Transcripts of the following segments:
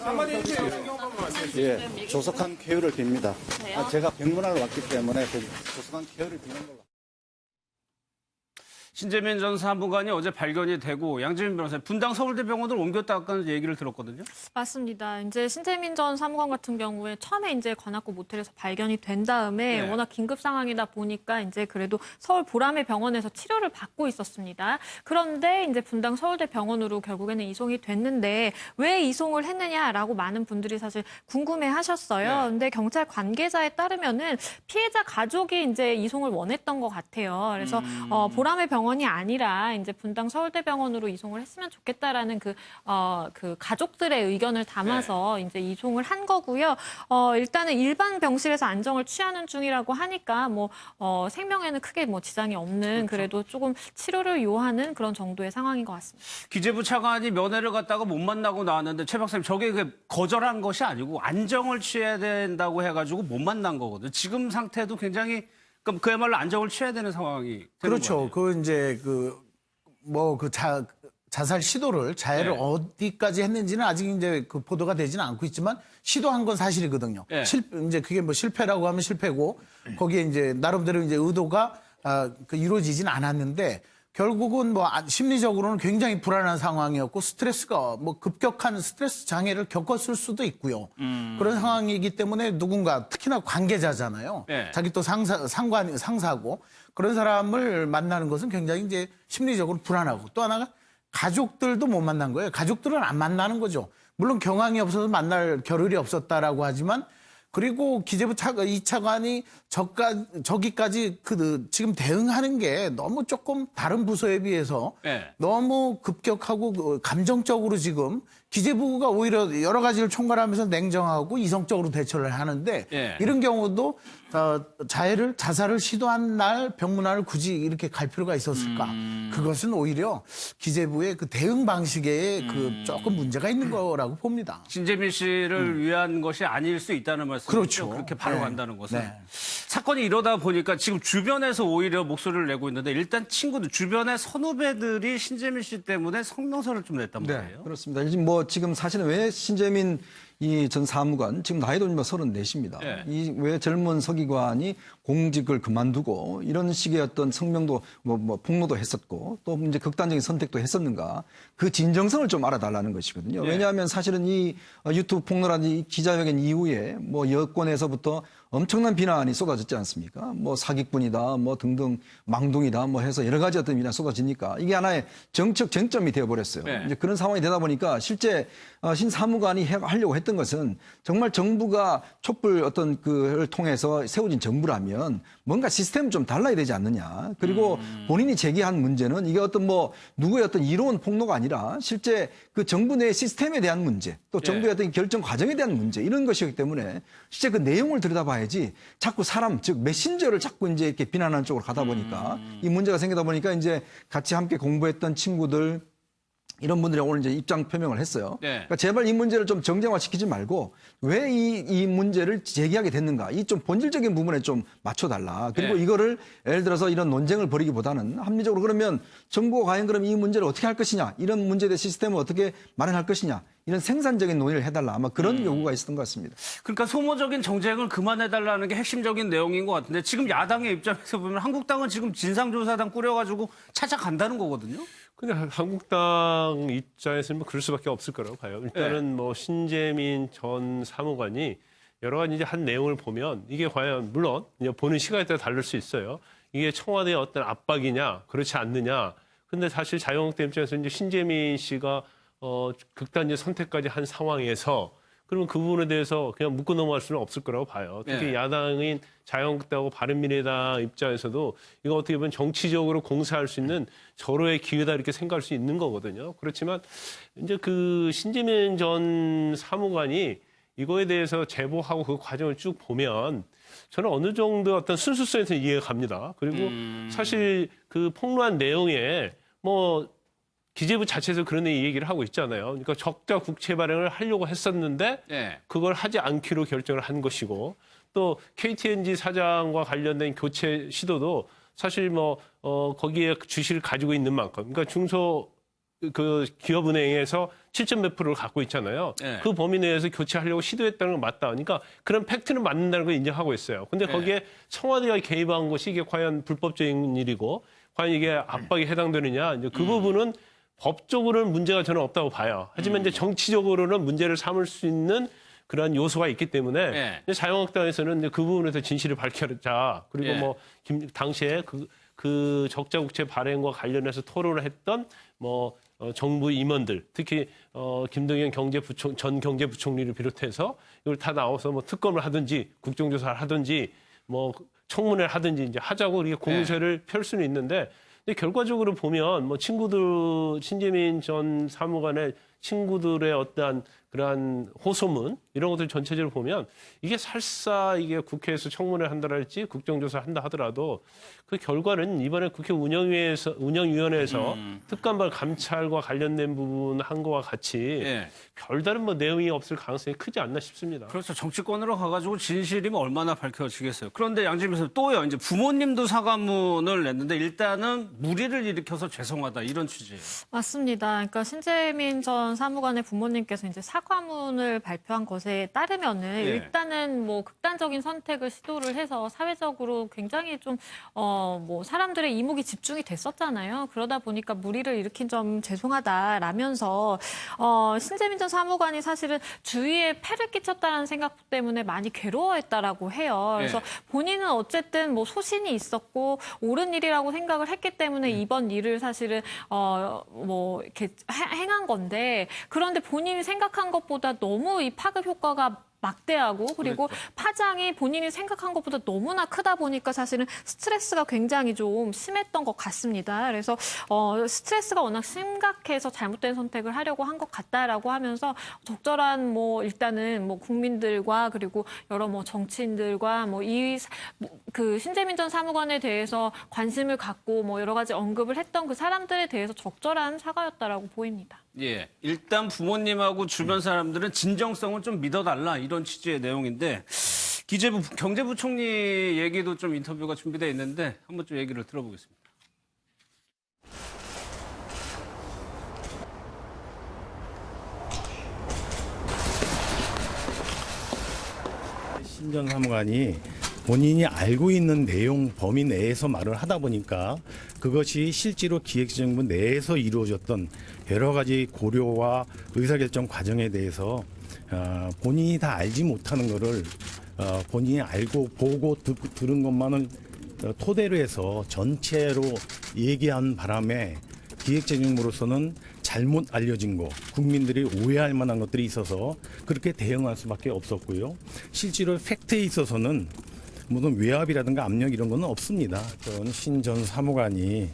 한마디 해주세요. 예, 조속한 쾌유를 빕니다. 제가 병문안으로 왔기 때문에 조속한 쾌유를 비는 걸로. 신재민 전 사무관이 어제 발견이 되고 양재민 변호사님 분당 서울대병원으로 옮겼다는 얘기를 들었거든요. 맞습니다. 이제 신재민 전 사무관 같은 경우에 처음에 이제 관악구 모텔에서 발견이 된 다음에 네. 워낙 긴급 상황이다 보니까 이제 그래도 서울 보람의 병원에서 치료를 받고 있었습니다. 그런데 이제 분당 서울대병원으로 결국에는 이송이 됐는데 왜 이송을 했느냐라고 많은 분들이 사실 궁금해하셨어요. 네. 근데 경찰 관계자에 따르면은 피해자 가족이 이제 이송을 원했던 것 같아요. 그래서 보람의 병원이 아니라 이제 분당 서울대병원으로 이송을 했으면 좋겠다라는 그 가족들의 의견을 담아서 이제 이송을 한 거고요. 일단은 일반 병실에서 안정을 취하는 중이라고 하니까 생명에는 크게 지장이 없는 그래도 조금 치료를 요하는 그런 정도의 상황인 것 같습니다. 기재부 차관이 면회를 갔다가 못 만나고 나왔는데 최 박사님 저게 거절한 것이 아니고 안정을 취해야 된다고 해가지고 못 만난 거거든요. 지금 상태도 굉장히 그야말로 안정을 취해야 되는 상황이 되는 그렇죠. 거예요. 이제 자살 시도를 자해를 네. 어디까지 했는지는 아직 이제 보도가 되지는 않고 있지만 시도한 건 사실이거든요. 네. 이제 그게 실패라고 하면 실패고 거기에 이제 나름대로 이제 의도가 이루어지진 않았는데 결국은 심리적으로는 굉장히 불안한 상황이었고 스트레스가 급격한 스트레스 장애를 겪었을 수도 있고요. 그런 상황이기 때문에 누군가 특히나 관계자잖아요. 네. 자기 또 상사고 그런 사람을 만나는 것은 굉장히 이제 심리적으로 불안하고 또 하나가 가족들도 못 만난 거예요. 가족들은 안 만나는 거죠. 물론 경황이 없어서 만날 겨를이 없었다라고 하지만 그리고 기재부 이 차관이 저기까지 지금 대응하는 게 너무 조금 다른 부서에 비해서 네. 너무 급격하고 감정적으로 지금 기재부가 오히려 여러 가지를 총괄하면서 냉정하고 이성적으로 대처를 하는데 네. 이런 경우도 자살을 시도한 날 병문안을 굳이 이렇게 갈 필요가 있었을까? 그것은 오히려 기재부의 대응 방식에 조금 문제가 있는 거라고 봅니다. 신재민 씨를 위한 것이 아닐 수 있다는 말씀이죠. 그렇죠. 그렇게 바로 네. 간다는 것은. 네. 사건이 이러다 보니까 지금 주변에서 오히려 목소리를 내고 있는데 일단 친구들, 주변의 선후배들이 신재민 씨 때문에 성명서를 좀 냈단 말이에요. 네, 그렇습니다. 지금 사실은 왜 신재민 이 전 사무관, 지금 나이도 34입니다. 네. 이 왜 젊은 서기관이 공직을 그만두고 이런 식의 어떤 성명도 폭로도 했었고 또 이제 극단적인 선택도 했었는가 그 진정성을 좀 알아달라는 것이거든요. 네. 왜냐하면 사실은 이 유튜브 폭로란 이 기자회견 이후에 여권에서부터 엄청난 비난이 쏟아졌지 않습니까? 사기꾼이다, 등등 망둥이다, 해서 여러 가지 어떤 비난이 쏟아지니까 이게 하나의 정책 쟁점이 되어버렸어요. 네. 이제 그런 상황이 되다 보니까 실제 신 사무관이 하려고 했던 것은 정말 정부가 촛불 그를 통해서 세워진 정부라면 뭔가 시스템 좀 달라야 되지 않느냐. 그리고 본인이 제기한 문제는 이게 누구의 어떤 이로운 폭로가 아니라 실제 그 정부 내 시스템에 대한 문제, 또 정부의 어떤 결정 과정에 대한 문제 이런 것이기 때문에 실제 그 내용을 들여다봐야지 자꾸 사람 즉 메신저를 자꾸 이제 이렇게 비난하는 쪽으로 가다 보니까 이 문제가 생기다 보니까 이제 같이 함께 공부했던 친구들 이런 분들이 오늘 이제 입장 표명을 했어요. 네. 그러니까 제발 이 문제를 좀 정쟁화시키지 말고 왜 이 문제를 제기하게 됐는가 이 좀 본질적인 부분에 좀 맞춰달라. 그리고 네. 이거를 예를 들어서 이런 논쟁을 벌이기보다는 합리적으로 그러면 정부가 과연 그럼 이 문제를 어떻게 할 것이냐 이런 문제의 시스템을 어떻게 마련할 것이냐 이런 생산적인 논의를 해달라 아마 그런 요구가 있었던 것 같습니다. 그러니까 소모적인 정쟁을 그만해달라는 게 핵심적인 내용인 것 같은데 지금 야당의 입장에서 보면 한국당은 지금 진상조사단 꾸려가지고 찾아간다는 거거든요. 근데 한국당 입장에서는 그럴 수밖에 없을 거라고 봐요. 일단은 신재민 전 사무관이 여러 가지 이제 한 내용을 보면 이게 과연 물론 이제 보는 시간에 따라 다를 수 있어요. 이게 청와대의 어떤 압박이냐 그렇지 않느냐. 근데 사실 자유한국당 입장에서 이제 신재민 씨가 극단적 선택까지 한 상황에서 그러면 그 부분에 대해서 그냥 묻고 넘어갈 수는 없을 거라고 봐요. 특히 네. 야당인 자유한국당하고 바른미래당 입장에서도 이거 어떻게 보면 정치적으로 공세할 수 있는 절호의 기회다 이렇게 생각할 수 있는 거거든요. 그렇지만 이제 그 신재민 전 사무관이 이거에 대해서 제보하고 그 과정을 쭉 보면 저는 어느 정도 어떤 순수성에서 이해가 갑니다. 그리고 사실 그 폭로한 내용에 기재부 자체에서 그런 얘기를 하고 있잖아요. 그러니까 적자 국채 발행을 하려고 했었는데 네. 그걸 하지 않기로 결정을 한 것이고 또 KTNG 사장과 관련된 교체 시도도 사실 거기에 주식을 가지고 있는 만큼 그러니까 중소 그 기업은행에서 7점 몇 프로를 갖고 있잖아요. 네. 그 범위 내에서 교체하려고 시도했다는 건 맞다. 그러니까 그런 팩트는 맞는다는 걸 인정하고 있어요. 근데 거기에 청와대가 개입한 것이 이게 과연 불법적인 일이고 과연 이게 압박에 해당되느냐. 이제 그 부분은 법적으로는 문제가 저는 없다고 봐요. 하지만 이제 정치적으로는 문제를 삼을 수 있는 그런 요소가 있기 때문에 네. 자유한국당에서는 이제 그 부분에서 진실을 밝혀자. 그리고 네. 뭐 당시에 그 적자국채 발행과 관련해서 토론을 했던 정부 임원들, 특히 김동연 전 경제부총리를 비롯해서 이걸 다 나와서 뭐 특검을 하든지 국정조사를 하든지 뭐 청문회를 하든지 이제 하자고 이렇게 공세를 펼 수는 있는데, 근데 결과적으로 보면 뭐 신재민 전 사무관의 친구들의 어떠한 그러한 호소문 이런 것들 전체적으로 보면 이게 설사 이게 국회에서 청문회를 한다 할지 국정조사 한다 하더라도 그 결과는 이번에 국회 운영위원회에서 특감발 감찰과 관련된 부분 한 거와 같이 예. 별다른 뭐 내용이 없을 가능성이 크지 않나 싶습니다. 그렇죠. 정치권으로 가가지고 진실이 뭐 얼마나 밝혀지겠어요. 그런데 양지민 선수 또요. 이제 부모님도 사과문을 냈는데 일단은 무리를 일으켜서 죄송하다 이런 취지예요. 맞습니다. 그러니까 신재민 전 사무관의 부모님께서 이제 사과문을 발표한 것에 따르면은 예. 일단은 뭐 극단적인 선택을 시도를 해서 사회적으로 굉장히 좀 뭐 사람들의 이목이 집중이 됐었잖아요. 그러다 보니까 무리를 일으킨 점 죄송하다라면서 신재민 전 사무관이 사실은 주위에 폐를 끼쳤다는 생각 때문에 많이 괴로워했다라고 해요. 그래서 본인은 어쨌든 뭐 소신이 있었고 옳은 일이라고 생각을 했기 때문에 이번 일을 사실은 뭐 이렇게 행한 건데, 그런데 본인이 생각한 것보다 너무 이 파급 효과가 막대하고 그리고 파장이 본인이 생각한 것보다 너무나 크다 보니까 사실은 스트레스가 굉장히 좀 심했던 것 같습니다. 그래서 스트레스가 워낙 심각해서 잘못된 선택을 하려고 한 것 같다라고 하면서 적절한 뭐 일단은 뭐 국민들과 그리고 여러 뭐 정치인들과 뭐 그 신재민 전 사무관에 대해서 관심을 갖고 뭐 여러 가지 언급을 했던 그 사람들에 대해서 적절한 사과였다라고 보입니다. 예, 일단 부모님하고 주변 사람들은 진정성을 좀 믿어달라 이런 취지의 내용인데, 기재부 경제부총리 얘기도 좀 인터뷰가 준비되어 있는데 한번 좀 얘기를 들어보겠습니다. 신 전 사무관이 본인이 알고 있는 내용 범위 내에서 말을 하다 보니까 그것이 실제로 기획재정부 내에서 이루어졌던 여러 가지 고려와 의사결정 과정에 대해서 본인이 다 알지 못하는 것을 본인이 알고 보고 들은 것만을 토대로 해서 전체로 얘기한 바람에 기획재정부로서는 잘못 알려진 거, 국민들이 오해할 만한 것들이 있어서 그렇게 대응할 수밖에 없었고요. 실제로 팩트에 있어서는 무슨 외압이라든가 압력 이런 건 없습니다. 저는 신 전 사무관이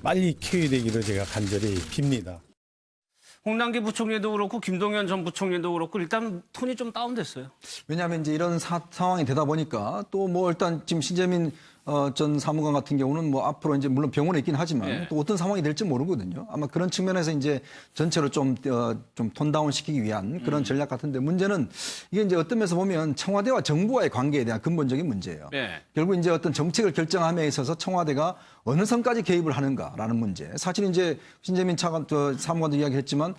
빨리 쾌유되기를 제가 간절히 빕니다. 홍남기 부총리도 그렇고 김동연 전 부총리도 그렇고 일단 톤이 좀 다운됐어요. 왜냐하면 이제 이런 상황이 되다 보니까 또 뭐 일단 지금 신재민 전 사무관 같은 경우는 뭐 앞으로 이제 물론 병원에 있긴 하지만 또 어떤 상황이 될지 모르거든요. 아마 그런 측면에서 이제 전체로 좀 톤다운 시키기 위한 그런 전략 같은데, 문제는 이게 이제 어떤 면에서 보면 청와대와 정부와의 관계에 대한 근본적인 문제예요. 결국 이제 어떤 정책을 결정함에 있어서 청와대가 어느 선까지 개입을 하는가라는 문제. 사실 이제 신재민 사무관도 이야기했지만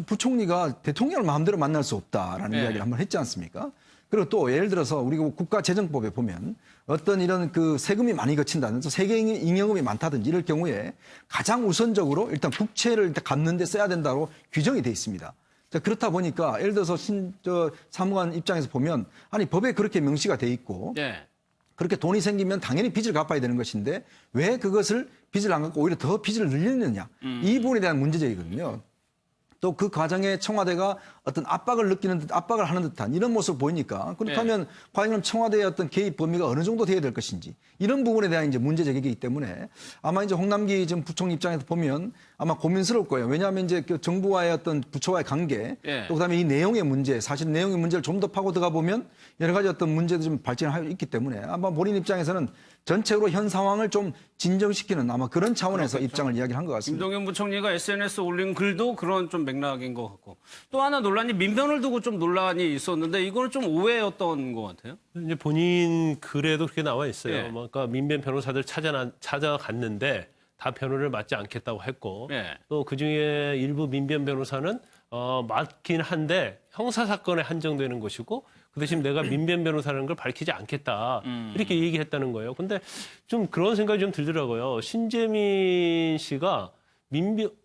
부총리가 대통령을 마음대로 만날 수 없다라는 이야기를 한번 했지 않습니까? 그리고 또 예를 들어서 우리가 국가재정법에 보면 어떤 이런 그 세금이 많이 거친다든지 세계 잉여금이 많다든지 이럴 경우에 가장 우선적으로 일단 국채를 갚는 데 써야 된다고 규정이 돼 있습니다. 자, 그렇다 보니까 예를 들어서 사무관 입장에서 보면 아니 법에 그렇게 명시가 돼 있고 그렇게 돈이 생기면 당연히 빚을 갚아야 되는 것인데 왜 그것을 빚을 안 갚고 오히려 더 빚을 늘리느냐. 이 부분에 대한 문제제기거든요. 또 그 과정에 청와대가 어떤 압박을 하는 듯한 이런 모습을 보이니까, 그렇다면 과연 청와대의 어떤 개입 범위가 어느 정도 돼야 될 것인지 이런 부분에 대한 이제 문제 제기이기 때문에 아마 이제 홍남기 지금 부총리 입장에서 보면 아마 고민스러울 거예요. 왜냐하면 이제 그 정부와의 어떤 부처와의 관계 또 그다음에 이 내용의 문제, 사실 내용의 문제를 좀 더 파고 들어가 보면 여러 가지 어떤 문제도 좀 발전하고 있기 때문에 아마 본인 입장에서는 전체적으로 현 상황을 좀 진정시키는 아마 그런 차원에서 입장을 이야기한 것 같습니다. 김동연 부총리가 SNS에 올린 글도 그런 좀 맥락인 것 같고, 또 하나 논란이 민변을 두고 좀 논란이 있었는데 이거는 좀 오해였던 것 같아요. 이제 본인 글에도 그렇게 나와 있어요. 그러니까 민변 변호사들 찾아갔는데 다 변호를 맡지 않겠다고 했고 네. 또 그중에 일부 민변 변호사는 맡긴 한데 형사 사건에 한정되는 것이고 그 대신 내가 민변 변호사라는 걸 밝히지 않겠다 이렇게 얘기했다는 거예요. 근데 좀 그런 생각이 좀 들더라고요. 신재민 씨가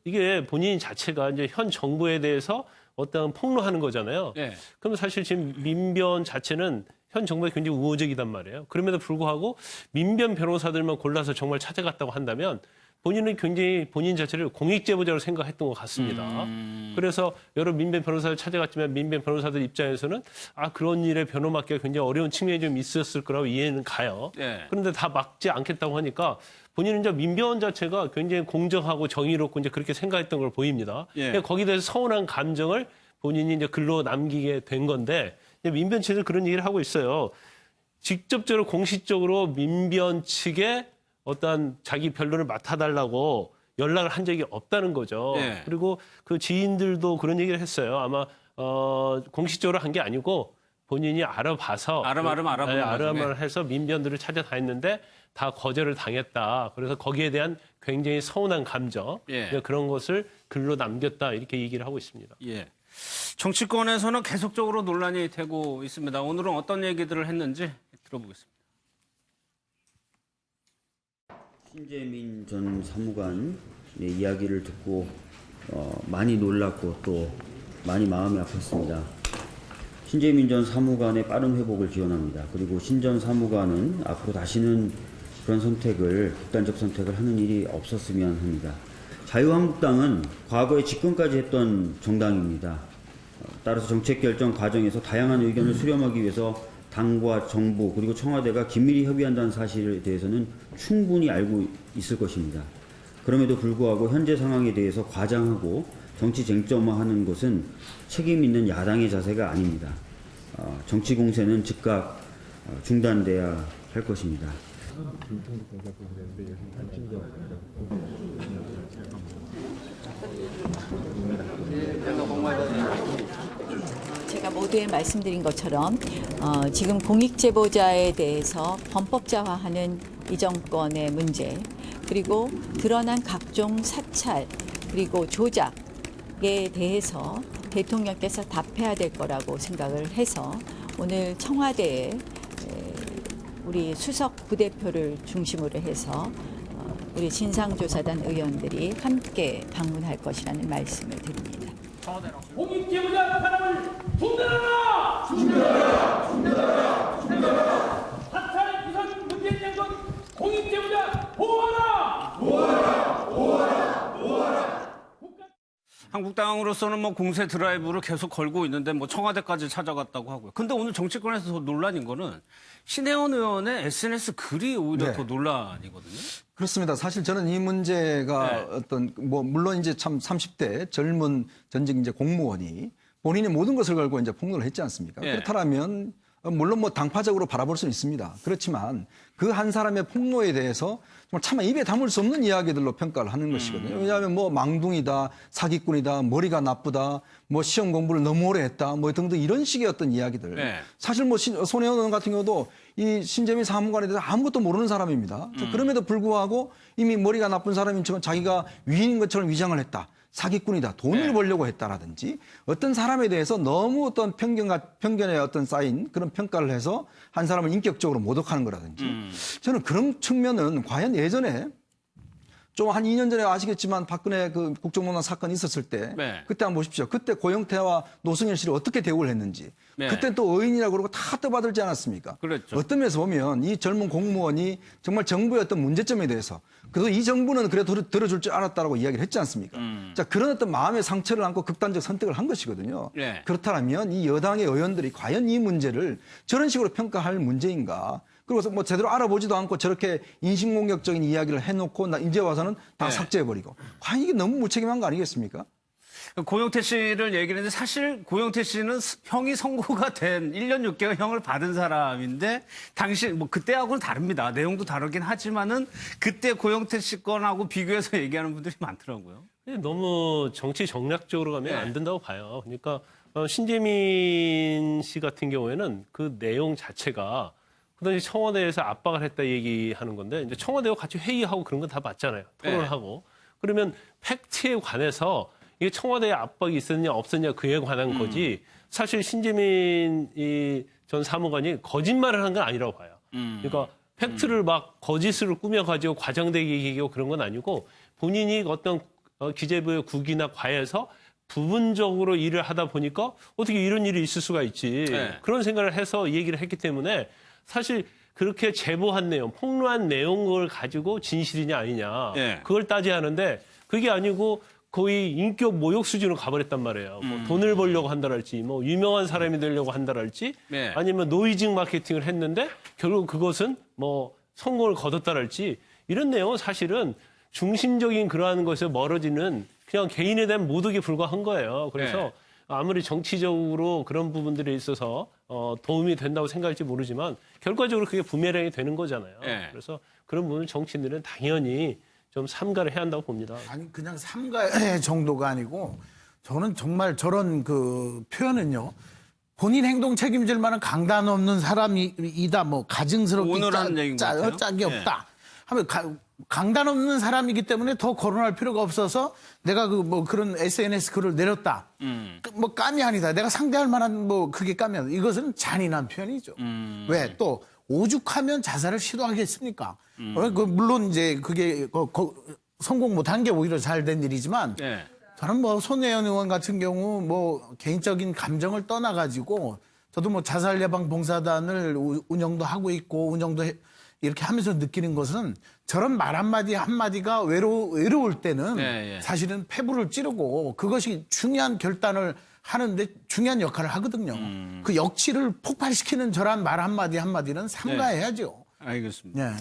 이게 본인 자체가 이제 현 정부에 대해서 어떤 폭로하는 거잖아요. 네. 그럼 사실 지금 민변 자체는 현 정부에 굉장히 우호적이단 말이에요. 그럼에도 불구하고 민변 변호사들만 골라서 정말 찾아갔다고 한다면 본인은 굉장히 본인 자체를 공익제보자로 생각했던 것 같습니다. 그래서 여러 민변 변호사를 찾아갔지만 민변 변호사들 입장에서는 그런 일에 변호 맡기가 굉장히 어려운 측면이 좀 있었을 거라고 이해는 가요. 네. 그런데 다 막지 않겠다고 하니까 본인은 이제 민변 자체가 굉장히 공정하고 정의롭고 이제 그렇게 생각했던 걸 보입니다. 예. 거기에 대해서 서운한 감정을 본인이 이제 글로 남기게 된 건데 민변 측에서 그런 얘기를 하고 있어요. 직접적으로 공식적으로 민변 측에 어떤 자기 변론을 맡아달라고 연락을 한 적이 없다는 거죠. 예. 그리고 그 지인들도 그런 얘기를 했어요. 아마 공식적으로 한 게 아니고 본인이 알아봐서 아름아름 알아보는 아름아름 해서 민변들을 찾아다녔는데 다 거절을 당했다. 그래서 거기에 대한 굉장히 서운한 감정 예. 그런 것을 글로 남겼다 이렇게 얘기를 하고 있습니다. 예. 정치권에서는 계속적으로 논란이 되고 있습니다. 오늘은 어떤 얘기들을 했는지 들어보겠습니다. 신재민 전 사무관의 이야기를 듣고 많이 놀랐고 또 많이 마음이 아팠습니다. 신재민 전 사무관의 빠른 회복을 기원합니다. 그리고 신 전 사무관은 앞으로 다시는 그런 극단적 선택을 하는 일이 없었으면 합니다. 자유한국당은 과거에 집권까지 했던 정당입니다. 따라서 정책 결정 과정에서 다양한 의견을 수렴하기 위해서 당과 정부 그리고 청와대가 긴밀히 협의한다는 사실에 대해서는 충분히 알고 있을 것입니다. 그럼에도 불구하고 현재 상황에 대해서 과장하고 정치 쟁점화하는 것은 책임 있는 야당의 자세가 아닙니다. 정치 공세는 즉각 중단돼야 할 것입니다. 제가 모두에 말씀드린 것처럼 지금 공익제보자에 대해서 범법자화하는 이 정권의 문제 그리고 드러난 각종 사찰 그리고 조작에 대해서 대통령께서 답해야 될 거라고 생각을 해서 오늘 청와대에 우리 수석 부대표를 중심으로 해서 우리 진상조사단 의원들이 함께 방문할 것이라는 말씀을 드립니다. 공익제보자 탄압을 중단하라! 중단하라! 중단하라! 중단하라! 사찰 구성 문제에 대한 것 공익제보자 보호하라! 보호하라! 보호하라! 보호하라! 한국당으로서는 뭐 공세 드라이브를 계속 걸고 있는데 뭐 청와대까지 찾아갔다고 하고요. 근데 오늘 정치권에서 더 논란인 거는 신혜원 의원의 SNS 글이 오히려 네. 더 논란이거든요. 그렇습니다. 사실 저는 이 문제가 네. 어떤 물론 이제 참 30대 젊은 전직 이제 공무원이 본인이 모든 것을 걸고 이제 폭로를 했지 않습니까? 네. 그렇다면 물론 뭐 당파적으로 바라볼 수는 있습니다. 그렇지만 그 한 사람의 폭로에 대해서 정말 차마 입에 담을 수 없는 이야기들로 평가를 하는 것이거든요. 왜냐하면 뭐 망둥이다, 사기꾼이다, 머리가 나쁘다, 뭐 시험 공부를 너무 오래 했다, 뭐 등등 이런 식의 어떤 이야기들. 네. 사실 뭐 손혜원 의원 같은 경우도 이 신재민 사무관에 대해서 아무것도 모르는 사람입니다. 그럼에도 불구하고 이미 머리가 나쁜 사람인 척은 자기가 위인인 것처럼 위장을 했다. 사기꾼이다. 돈을 네. 벌려고 했다라든지 어떤 사람에 대해서 너무 어떤 편견에 어떤 쌓인 그런 평가를 해서 한 사람을 인격적으로 모독하는 거라든지 저는 그런 측면은 과연 예전에 좀 한 2년 전에 아시겠지만 박근혜 그 국정농단 사건이 있었을 때 네. 그때 한번 보십시오. 그때 고영태와 노승일 씨를 어떻게 대우를 했는지 네. 그때 또 의인이라고 그러고 다 떠받들지 않았습니까? 그랬죠. 어떤 면에서 보면 이 젊은 공무원이 정말 정부의 어떤 문제점에 대해서 그래도 이 정부는 그래도 들어줄 줄 알았다라고 이야기를 했지 않습니까? 자, 그런 어떤 마음의 상처를 안고 극단적 선택을 한 것이거든요. 네. 그렇다면 이 여당의 의원들이 과연 이 문제를 저런 식으로 평가할 문제인가? 그리고 뭐 제대로 알아보지도 않고 저렇게 인신공격적인 이야기를 해놓고 이제 와서는 다 네. 삭제해버리고. 과연 이게 너무 무책임한 거 아니겠습니까? 고영태 씨를 얘기를 했는데 사실 고영태 씨는 형이 선고가 된 1년 6개월 형을 받은 사람인데 당시 뭐 그때하고는 다릅니다. 내용도 다르긴 하지만은 그때 고영태 씨 건하고 비교해서 얘기하는 분들이 많더라고요. 너무 정치 정략적으로 가면 네. 안 된다고 봐요. 그러니까 신재민 씨 같은 경우에는 그 내용 자체가 그다음에 청와대에서 압박을 했다 얘기하는 건데 이제 청와대와 같이 회의하고 그런 건 다 맞잖아요. 토론하고. 그러면 팩트에 관해서 이게 청와대의 압박이 있었냐 없었냐 그에 관한 거지 사실 신재민 전 사무관이 거짓말을 한 건 아니라고 봐요. 그러니까 팩트를 막 거짓으로 꾸며가지고 과장되게 얘기하고 그런 건 아니고 본인이 어떤 기재부의 국이나 과에서 부분적으로 일을 하다 보니까 어떻게 이런 일이 있을 수가 있지. 그런 생각을 해서 얘기를 했기 때문에 사실 그렇게 제보한 내용, 폭로한 내용을 가지고 진실이냐 아니냐 그걸 따져야 하는데 그게 아니고 거의 인격 모욕 수준으로 가버렸단 말이에요. 뭐 돈을 벌려고 한다랄지, 뭐 유명한 사람이 되려고 한다랄지, 아니면 노이징 마케팅을 했는데 결국 그것은 뭐 성공을 거뒀다랄지 이런 내용은 사실은 중심적인 그러한 것에 멀어지는 그냥 개인에 대한 모독에 불과한 거예요. 그래서 아무리 정치적으로 그런 부분들에 있어서 도움이 된다고 생각할지 모르지만 결과적으로 그게 부메랑이 되는 거잖아요. 그래서 그런 부분은 정치인들은 당연히 좀 삼가를 해야 한다고 봅니다. 아니 그냥 삼가 정도가 아니고 저는 정말 저런 그 표현은요. 본인 행동 책임질 만한 강단 없는 사람이다. 뭐 가증스럽게 오늘 하는 얘기인 것 같아요. 짝이 없다. 하면 강단 없는 사람이기 때문에 더 거론할 필요가 없어서 내가 그 뭐 그런 SNS 글을 내렸다. 뭐 깜이 아니다. 내가 상대할 만한 뭐 그게 깜이 아니다. 이것은 잔인한 표현이죠. 왜 또 오죽하면 자살을 시도하겠습니까? 물론 이제 그게 성공 못한 게 오히려 잘 된 일이지만 저는 뭐 손혜원 의원 같은 경우 뭐 개인적인 감정을 떠나가지고 저도 뭐 자살 예방 봉사단을 운영도 하고 있고 이렇게 하면서 느끼는 것은 저런 말 한마디가 외로울 때는 사실은 폐부를 찌르고 그것이 중요한 결단을 하는데 중요한 역할을 하거든요. 그 역치를 폭발시키는 저런 말 한마디는 삼가해야죠. 알겠습니다.